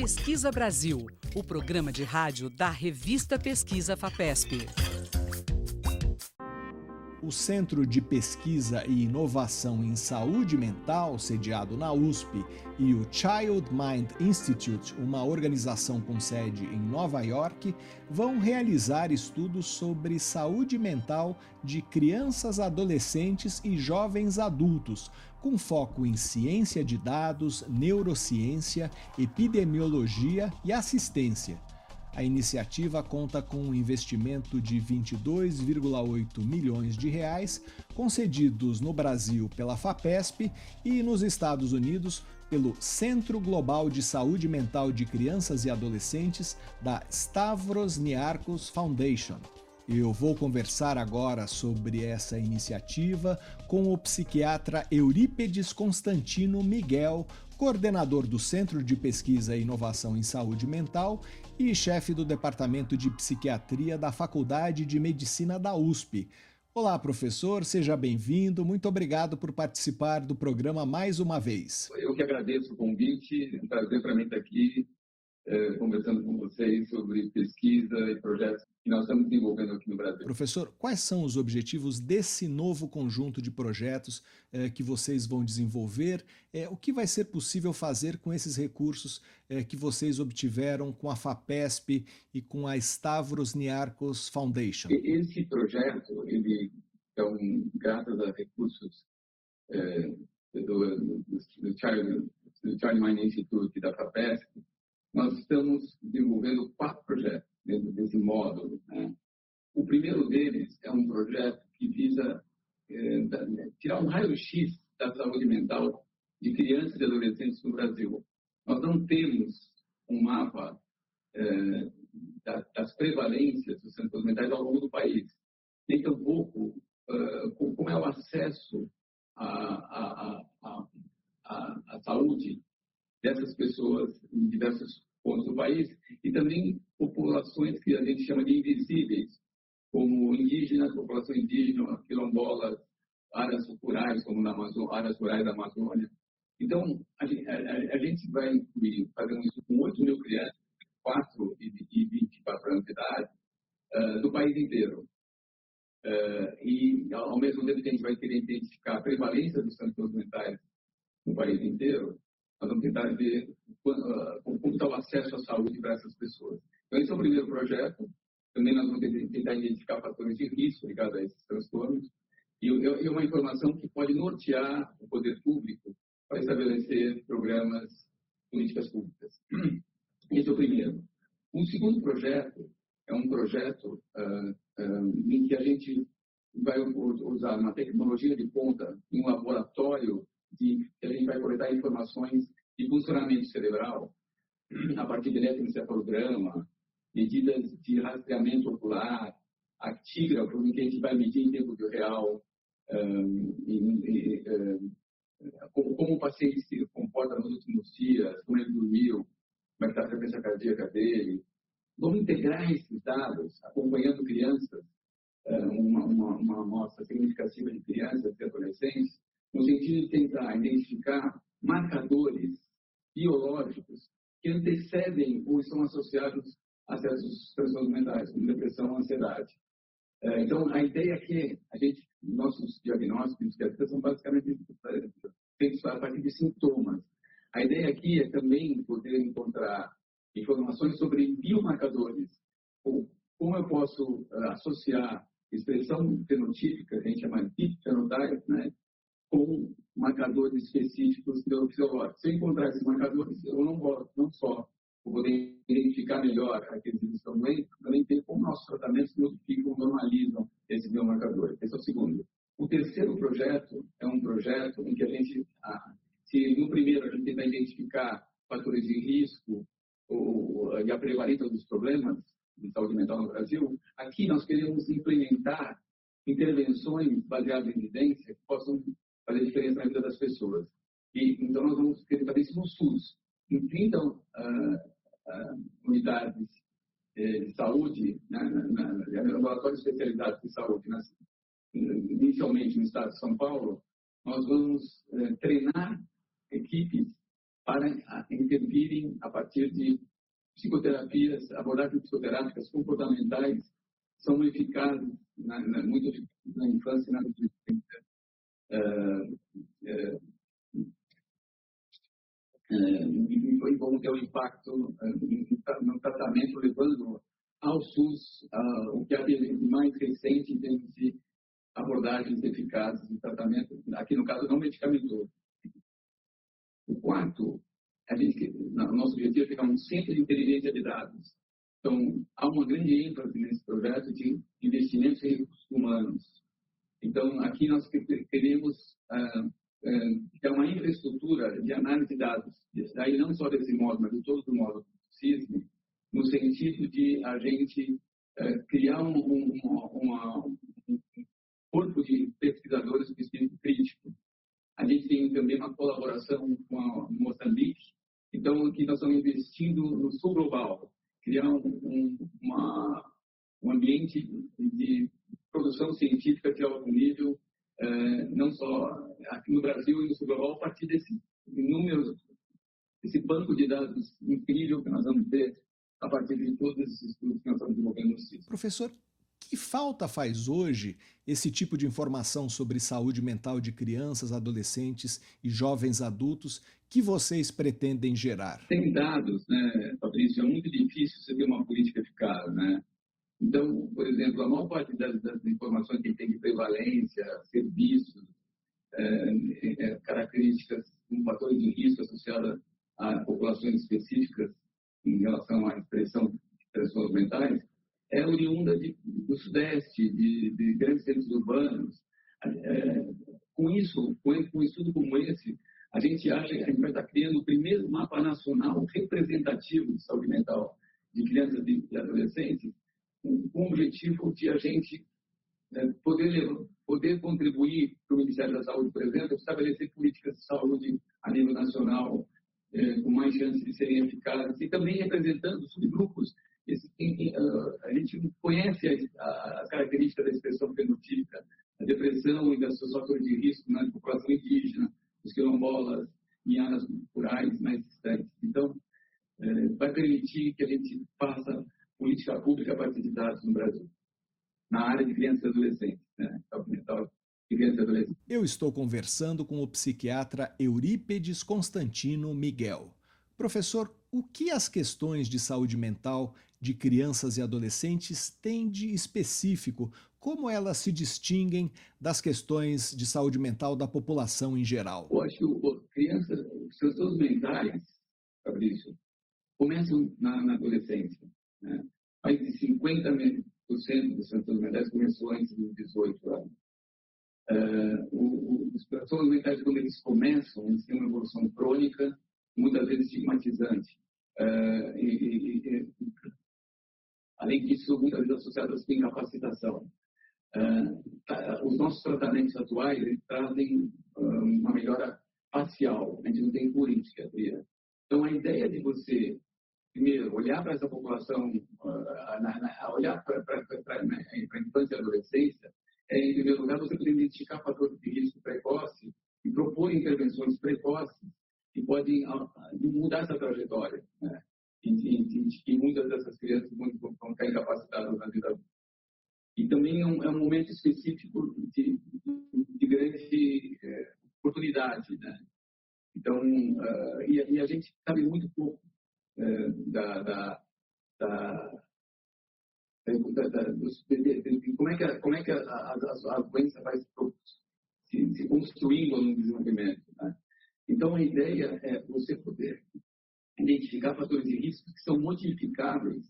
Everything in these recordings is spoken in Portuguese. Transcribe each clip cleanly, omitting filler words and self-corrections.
Pesquisa Brasil, o programa de rádio da revista Pesquisa FAPESP. O Centro de Pesquisa e Inovação em Saúde Mental, sediado na USP, e o Child Mind Institute, uma organização com sede em Nova York, vão realizar estudos sobre saúde mental de crianças, adolescentes e jovens adultos, com foco em ciência de dados, neurociência, epidemiologia e assistência. A iniciativa conta com um investimento de 22,8 milhões de reais, concedidos no Brasil pela FAPESP e nos Estados Unidos pelo Centro Global de Saúde Mental de Crianças e Adolescentes da Stavros Niarchos Foundation. Eu vou conversar agora sobre essa iniciativa com o psiquiatra Eurípedes Constantino Miguel, coordenador do Centro de Pesquisa e Inovação em Saúde Mental e chefe do Departamento de Psiquiatria da Faculdade de Medicina da USP. Olá, professor, seja bem-vindo. Muito obrigado por participar do programa mais uma vez. Eu que agradeço o convite. É um prazer para mim estar aqui conversando com vocês sobre pesquisa e projetos que nós estamos desenvolvendo aqui no Brasil. Professor, quais são os objetivos desse novo conjunto de projetos que vocês vão desenvolver? O que vai ser possível fazer com esses recursos que vocês obtiveram com a FAPESP e com a Stavros Niarchos Foundation? Esse projeto, ele, então, graças a recursos do Child Mind Institute e da FAPESP, nós estamos desenvolvendo 4 projetos dentro desse módulo, né? O primeiro deles é um projeto que visa tirar um raio-x da saúde mental de crianças e adolescentes no Brasil. Nós não temos um mapa das prevalências dos transtornos mentais ao longo do país, nem tampouco como é o acesso à saúde dessas pessoas em diversos pontos do país e também populações que a gente chama de invisíveis, como indígenas, população indígena, quilombolas, áreas rurais, como na Amazônia, áreas rurais da Amazônia. Então, a gente vai incluir, fazendo isso com 8 mil crianças, 4 e 24 anos de idade, do país inteiro. E, ao mesmo tempo que a gente vai querer identificar a prevalência dos transtornos mentais no país inteiro, nós vamos tentar ver como está o acesso à saúde para essas pessoas. Então, esse é o primeiro projeto. Também nós vamos tentar identificar fatores de risco ligados a esses transtornos e uma informação que pode nortear o poder público para estabelecer programas, políticas públicas. Esse é o primeiro. O segundo projeto é um projeto em que a gente vai usar uma tecnologia de ponta em um laboratório que a gente vai coletar informações de funcionamento cerebral a partir de eletroencefalograma, medidas de rastreamento ocular, actígrafo, em que a gente vai medir em tempo real como o paciente se comporta nos últimos dias, como ele dormiu, como é que está a frequência cardíaca dele. Vamos integrar esses dados, acompanhando crianças, uma amostra significativa de crianças e adolescentes, no sentido de tentar identificar marcadores biológicos que antecedem ou estão associados a certos transtornos mentais, como depressão, ansiedade. Então, a ideia é que nossos diagnósticos são basicamente feitos a partir de sintomas. A ideia aqui é também poder encontrar informações sobre biomarcadores, como eu posso associar expressão fenotípica, que a gente chama de phenotype, né, com marcadores específicos neurofisiológicos. Se eu encontrar esses marcadores, eu não só vou poder identificar melhor aqueles que estão doentes, também ver como nossos tratamentos modificam, normalizam esses biomarcadores. Esse é o segundo. O terceiro projeto é um projeto em que a gente, se no primeiro a gente tentar identificar fatores de risco e a prevalência dos problemas de saúde mental no Brasil, aqui nós queremos implementar intervenções baseadas em evidência que possam fazer diferença na vida das pessoas. Então, nós vamos querer fazer isso no SUS. Em 30 unidades de saúde, laboratórios especializados de saúde, inicialmente no estado de São Paulo, nós vamos treinar equipes para intervirem a partir de psicoterapias, abordagens psicoterápicas comportamentais, são eficazes muito na infância e na adolescência. E vão ter um impacto no tratamento, levando ao SUS o que há de mais recente em termos de abordagens eficazes de tratamento, aqui no caso não medicamentoso. O quarto, o nosso objetivo é ficar um centro de inteligência de dados. Então, há uma grande ênfase nesse projeto de investimentos em recursos humanos. Então, aqui nós queremos ter uma infraestrutura de análise de dados, daí não só desse módulo, mas de todos os módulos do CISM, no sentido de a gente criar um corpo de pesquisadores de espírito crítico. A gente tem também uma colaboração com a Moçambique. Então, aqui nós estamos investindo no sul global, criar um ambiente de produção científica de alto nível, não só aqui no Brasil e no sul global, a partir desse número, esse banco de dados incrível que nós vamos ter a partir de todos esses estudos que nós estamos desenvolvendo no CIS. Professor, que falta faz hoje esse tipo de informação sobre saúde mental de crianças, adolescentes e jovens adultos que vocês pretendem gerar? Tem dados, né, Fabrício? É muito difícil você ter uma política eficaz, né? Então, por exemplo, a maior parte das informações que tem de prevalência, serviços, características, fatores de risco associados a populações específicas em relação à expressão de transtornos mentais, é oriunda do Sudeste, de grandes centros urbanos. Com isso, com um estudo como esse, a gente acha que a gente vai estar criando o primeiro mapa nacional representativo de saúde mental de crianças e adolescentes, com o objetivo de a gente poder contribuir para o Ministério da Saúde, por exemplo, estabelecer políticas de saúde a nível nacional, com mais chances de serem eficazes, e também representando subgrupos. A gente conhece as características da expressão fenotípica, a depressão e dos seus fatores de risco na população indígena, os quilombolas, em áreas rurais mais distantes. Então, vai permitir que a gente faça política pública a partir de dados no Brasil, na área de crianças e adolescentes, né? Saúde mental de crianças e adolescentes. Eu estou conversando com o psiquiatra Eurípedes Constantino Miguel. Professor, o que as questões de saúde mental de crianças e adolescentes têm de específico? Como elas se distinguem das questões de saúde mental da população em geral? Eu acho que crianças, os transtornos mentais, Fabrício, começam na adolescência, né? Mais de 50% dos transtornos mentais começou antes dos 18 anos. Os transtornos mentais, quando eles começam, eles têm uma evolução crônica, muitas vezes estigmatizante. Além disso, muitas vezes associadas com incapacitação. Os nossos tratamentos atuais eles trazem uma melhora parcial, a gente não tem cura em psiquiatria. Então, a ideia de você, primeiro, olhar para essa população, olhar para a infância e adolescência, em primeiro lugar, você poder identificar fatores de risco precoce e propor intervenções precoces que podem mudar essa trajetória, né? E muitas dessas crianças vão ficar incapacitadas na vida adulta. E também é um momento específico de grande oportunidade, né? Então, e a gente sabe muito pouco como é que a doença vai se construindo no desenvolvimento, né? Então, a ideia é você poder identificar fatores de risco que são modificáveis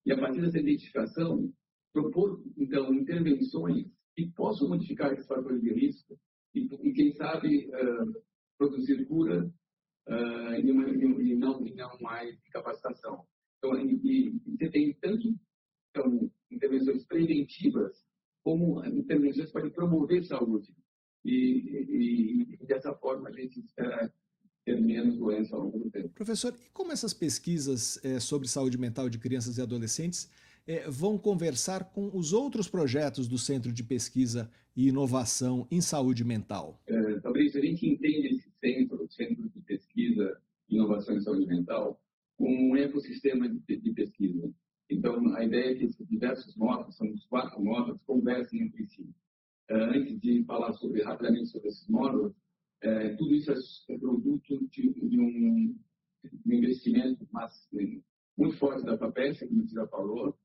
e, a partir dessa identificação, propor, então, intervenções que possam modificar esses fatores de risco e quem sabe, produzir cura e não mais incapacitação. Então, e você tem tanto intervenções preventivas como intervenções que podem promover saúde. E dessa forma a gente espera ter menos doença ao longo do tempo. Professor, e como essas pesquisas sobre saúde mental de crianças e adolescentes vão conversar com os outros projetos do Centro de Pesquisa e Inovação em Saúde Mental? Fabrício, a gente entende esse centro de pesquisa e inovação em saúde mental mental como um ecossistema de pesquisa. Então, a ideia é que esses diversos módulos, são os 4 módulos, conversem entre si. Antes de falar rapidamente sobre esses módulos, tudo isso é produto de um investimento muito forte da FAPESP, como você já falou,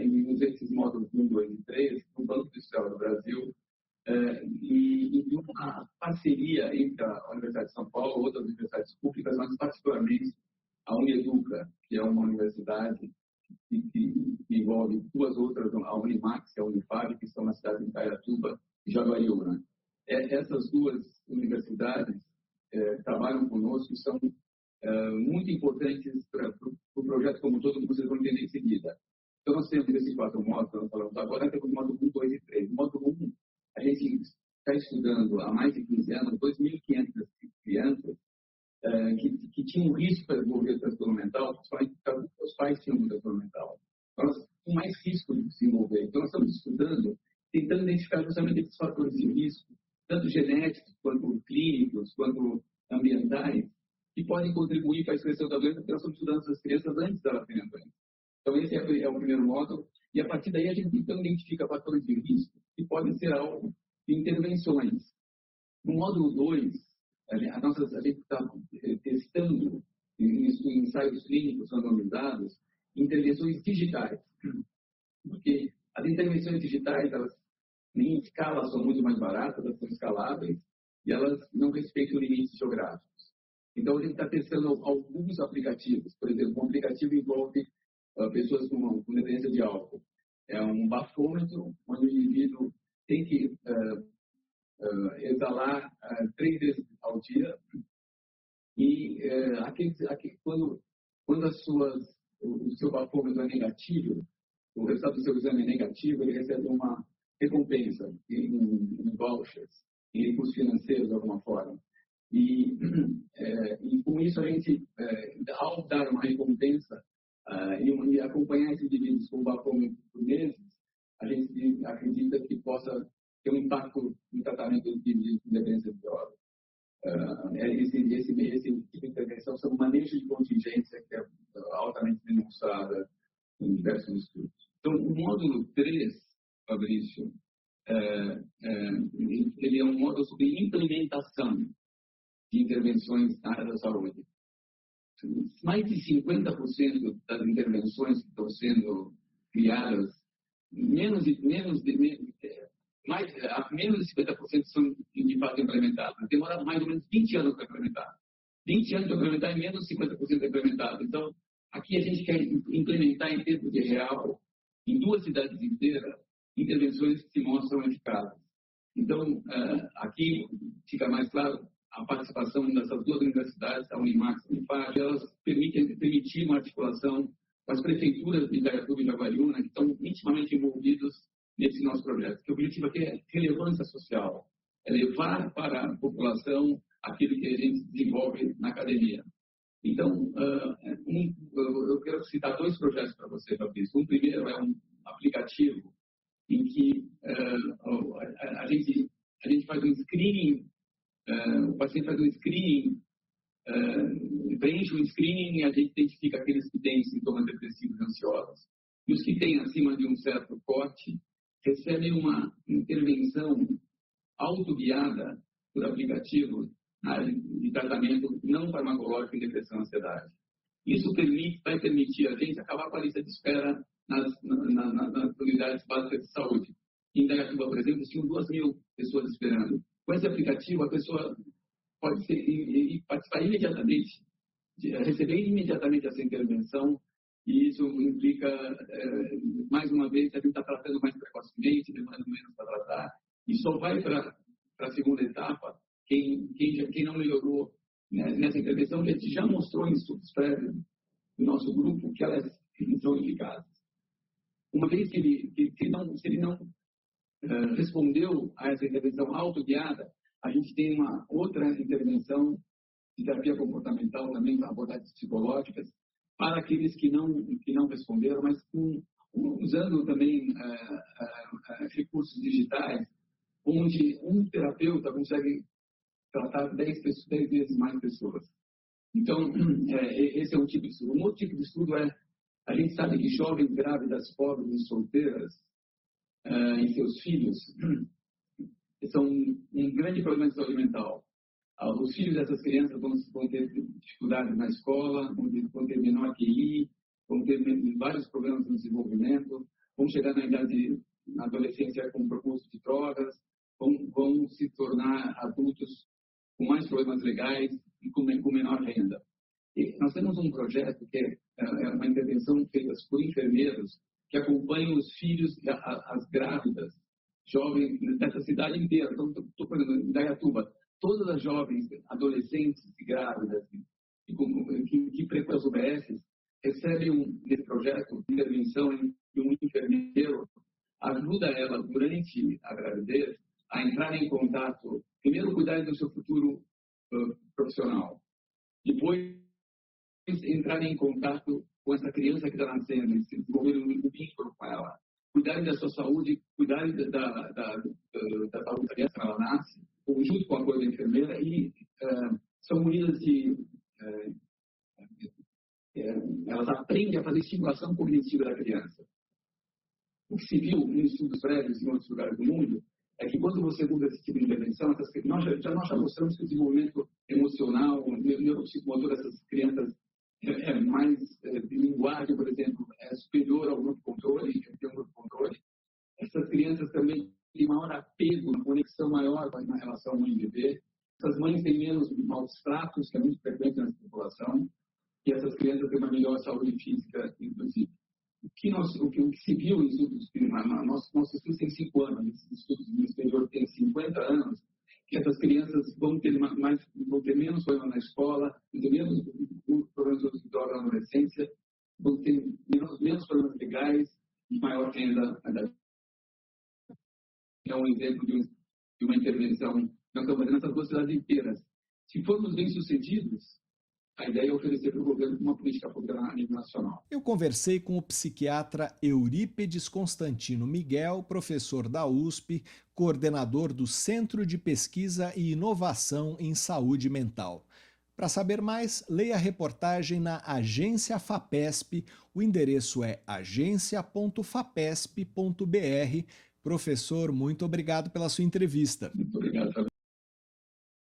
em esses módulos 1, 2 e 3, no Banco Industrial do Brasil, e uma parceria entre a Universidade de São Paulo e outras universidades públicas, mas particularmente a Uneduca, que é uma universidade que envolve 2 outras, a Unimax e a Unifab, que estão na cidade de Indaiatuba e Jaguariúna. Essas 2 universidades trabalham conosco e são muito importantes para o projeto como todo, que vocês vão entender em seguida. Então, nós temos esses 4 módulos que nós falamos agora, temos o módulo 1, 2 e 3. O módulo 1, a gente está estudando há mais de 15 anos 2.500 crianças que tinham risco para desenvolver transtorno mental, principalmente porque os pais tinham um transtorno mental. Então, elas tinham mais risco de desenvolver. Então, nós estamos estudando, tentando identificar justamente esses fatores de risco, tanto genéticos, quanto clínicos, quanto ambientais, que podem contribuir para a expressão da doença, porque nós estamos estudando essas crianças antes delas terem a doença. Então, esse é o primeiro módulo, e a partir daí a gente então identifica fatores de risco que podem ser alvo de intervenções. No módulo 2, a gente está testando em ensaios clínicos randomizados intervenções digitais, porque as intervenções digitais, elas em escala são muito mais baratas, elas são escaláveis e elas não respeitam limites geográficos. Então, a gente está testando alguns aplicativos. Por exemplo, um aplicativo envolve pessoas com dependência de álcool. É um bafômetro, onde o indivíduo tem que exalar 3 vezes ao dia. E quando o seu bafômetro é negativo, o resultado do seu exame é negativo, ele recebe uma recompensa em vouchers, em recursos financeiros, de alguma forma. E com isso, a gente, ao dar uma recompensa e acompanhar esses indivíduos com o bafômetro por meses, a gente acredita que possa ter um impacto no tratamento de dependência de drogas. Esse tipo de intervenção são um manejo de contingência que é altamente demonstrada em diversos estudos. Então, o módulo 3, Fabrício, ele é um módulo sobre implementação de intervenções na área da saúde. Mais de 50% das intervenções que estão sendo criadas, menos de 50% são de fato implementadas. Demora mais ou menos 20 anos para implementar. 20 anos para implementar e menos de 50% implementado. Então, aqui a gente quer implementar em tempo de real, em 2 cidades inteiras, intervenções que se mostram eficazes. Então, aqui fica mais claro a participação dessas 2 universidades, a Unimax e a Unifab, elas permitir uma articulação com as prefeituras de Indaiatuba e Jaguariúna, que estão intimamente envolvidos nesse nosso projeto. O objetivo aqui é relevância social, é levar para a população aquilo que a gente desenvolve na academia. Então, eu quero citar 2 projetos para você, Fabrício. Um primeiro é um aplicativo em que a gente faz um screening, o paciente faz um screening, preenche um screening e a gente identifica aqueles que têm sintomas depressivos e ansiosos. E os que têm acima de um certo corte recebem uma intervenção autoguiada por aplicativo de tratamento não farmacológico em depressão e ansiedade. Isso vai permitir a gente acabar com a lista de espera nas unidades básicas de saúde. Em Indaiatuba, por exemplo, tinham 2.000 pessoas esperando. Com esse aplicativo, a pessoa pode participar imediatamente, receber imediatamente essa intervenção, e isso implica, mais uma vez, a gente está tratando mais precocemente, demorando menos para tratar, e só vai para a segunda etapa quem não melhorou nessa intervenção, que a gente já mostrou em estudos prévios do nosso grupo que elas são eficazes. Uma vez que ele não respondeu a essa intervenção autoguiada, a gente tem uma outra intervenção de terapia comportamental, também abordagens psicológicas, para aqueles que não responderam, mas usando também recursos digitais, onde um terapeuta consegue tratar 10 vezes mais pessoas. Então, esse é um tipo de estudo. Um outro tipo de estudo a gente sabe que jovens grávidas, pobres e solteiras e seus filhos são um grande problema de saúde mental. Os filhos dessas crianças vão ter dificuldades na escola, vão ter menor QI, vão ter vários problemas no desenvolvimento, vão chegar na adolescência com propósito de drogas, vão se tornar adultos com mais problemas legais e com menor renda. E nós temos um projeto que é uma intervenção feita por enfermeiros que acompanham os filhos, as grávidas, jovens dessa cidade inteira. Então, estou falando em Indaiatuba, todas as jovens, adolescentes e grávidas que frequentam as UBS recebem nesse projeto de intervenção de um enfermeiro, ajuda ela durante a gravidez a entrar em contato, primeiro cuidar do seu futuro profissional, depois entrar em contato com essa criança que está nascendo, e se desenvolver um vínculo com ela, cuidar da sua saúde, cuidar da saúde da criança quando ela nasce, junto com a apoio da enfermeira, e são unidas elas aprendem a fazer estimulação cognitiva da criança. O que se viu em estudos prévios em outros lugares do mundo é que quando você muda esse tipo de intervenção, nós já mostramos que o desenvolvimento emocional, neuropsicomotor dessas crianças mais de linguagem, por exemplo, é superior ao grupo controle, tem um grupo controle. Essas crianças também têm maior apego, uma conexão maior na relação mãe e bebê. Essas mães têm menos maus tratos, que é muito frequente nessa população, e essas crianças têm uma melhor saúde física, inclusive. O que se viu em estudos, nossos estudos têm 5 anos, esses estudos no exterior têm 50 anos, que essas crianças vão ter menos problemas na escola, vão ter menos problemas de droga na adolescência, vão ter menos problemas legais e maior renda. É um exemplo de uma intervenção que nós estamos fazendo nessas 2 cidades inteiras. Se formos bem-sucedidos, a ideia é oferecer para o governo uma política pública a nível nacional. Eu conversei com o psiquiatra Eurípedes Constantino Miguel, professor da USP, coordenador do Centro de Pesquisa e Inovação em Saúde Mental. Para saber mais, leia a reportagem na Agência FAPESP. O endereço é agencia.fapesp.br. Professor, muito obrigado pela sua entrevista. Muito obrigado.